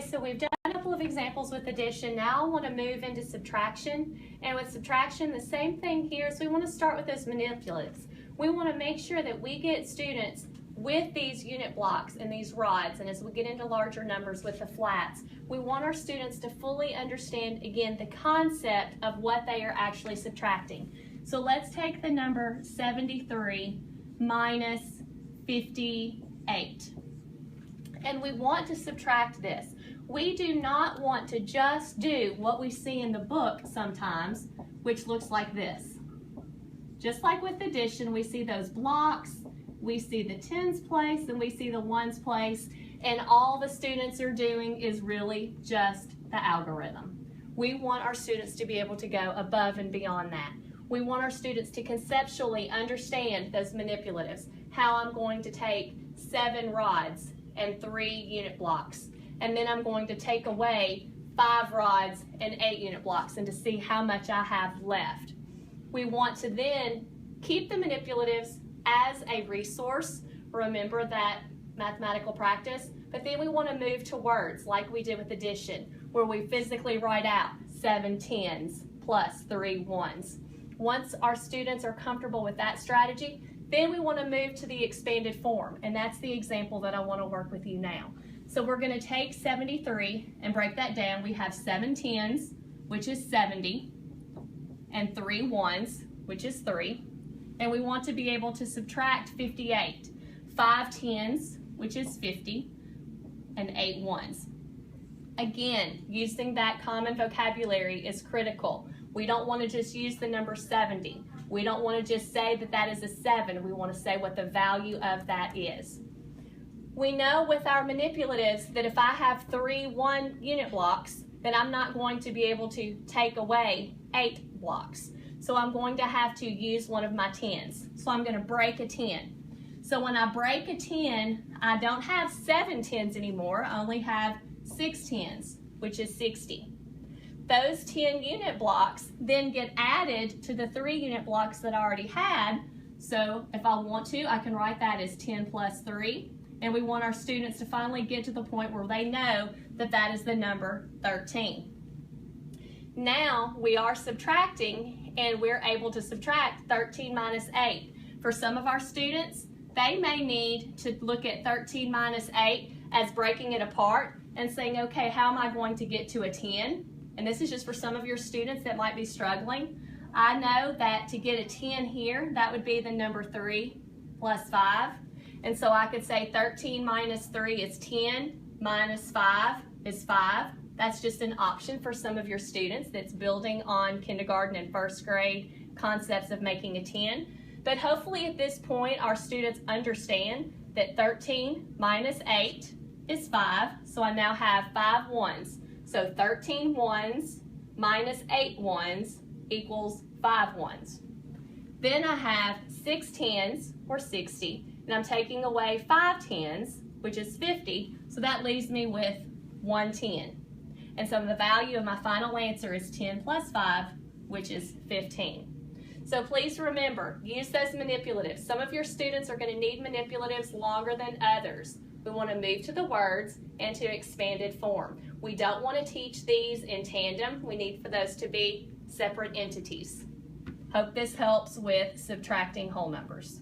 Okay, so we've done a couple of examples with addition. Now I want to move into subtraction. And with subtraction, the same thing here is we want to start with those manipulatives. We want to make sure that we get students with these unit blocks and these rods, and as we get into larger numbers with the flats, we want our students to fully understand, again, the concept of what they are actually subtracting. So let's take the number 73 minus 58. And we want to subtract this. We do not want to just do what we see in the book sometimes, which looks like this. Just like with addition, we see those blocks, we see the tens place, and we see the ones place, and all the students are doing is really just the algorithm. We want our students to be able to go above and beyond that. We want our students to conceptually understand those manipulatives, how I'm going to take 7 rods and 3 unit blocks, and then I'm going to take away 5 rods and 8 unit blocks, and to see how much I have left. We want to then keep the manipulatives as a resource. Remember that mathematical practice, but then we want to move to words like we did with addition, where we physically write out 7 tens plus 3 ones. Once our students are comfortable with that strategy, then we want to move to the expanded form, and that's the example that I want to work with you now. So we're going to take 73 and break that down. We have 7 tens, which is 70, and 3 ones, which is 3. And we want to be able to subtract 58. 5 tens, which is 50, and 8 ones. Again, using that common vocabulary is critical. We don't want to just use the number 70. We don't want to just say that that is a 7. We want to say what the value of that is. We know with our manipulatives that if I have 3 1 unit blocks, then I'm not going to be able to take away 8 blocks. So I'm going to have to use one of my tens. So I'm going to break a 10. So when I break a 10, I don't have 7 tens anymore. I only have 6 tens, which is 60. Those 10 unit blocks then get added to the 3 unit blocks that I already had. So if I want to, I can write that as 10 plus 3. And we want our students to finally get to the point where they know that that is the number 13. Now we are subtracting, and we're able to subtract 13 minus 8. For some of our students, they may need to look at 13 minus 8 as breaking it apart and saying, okay, how am I going to get to a 10? And this is just for some of your students that might be struggling. I know that to get a 10 here, that would be the number 3 plus 5. And so I could say 13 minus 3 is 10, minus 5 is 5. That's just an option for some of your students that's building on kindergarten and first grade concepts of making a 10. But hopefully at this point our students understand that 13 minus 8 is 5. So I now have 5 ones. So 13 ones minus 8 ones equals 5 ones. Then I have 6 tens, or 60, and I'm taking away 5 tens, which is 50, so that leaves me with 1 10. And so the value of my final answer is 10 plus 5, which is 15. So please remember, use those manipulatives. Some of your students are going to need manipulatives longer than others. We want to move to the words and to expanded form. We don't want to teach these in tandem. We need for those to be separate entities. Hope this helps with subtracting whole numbers.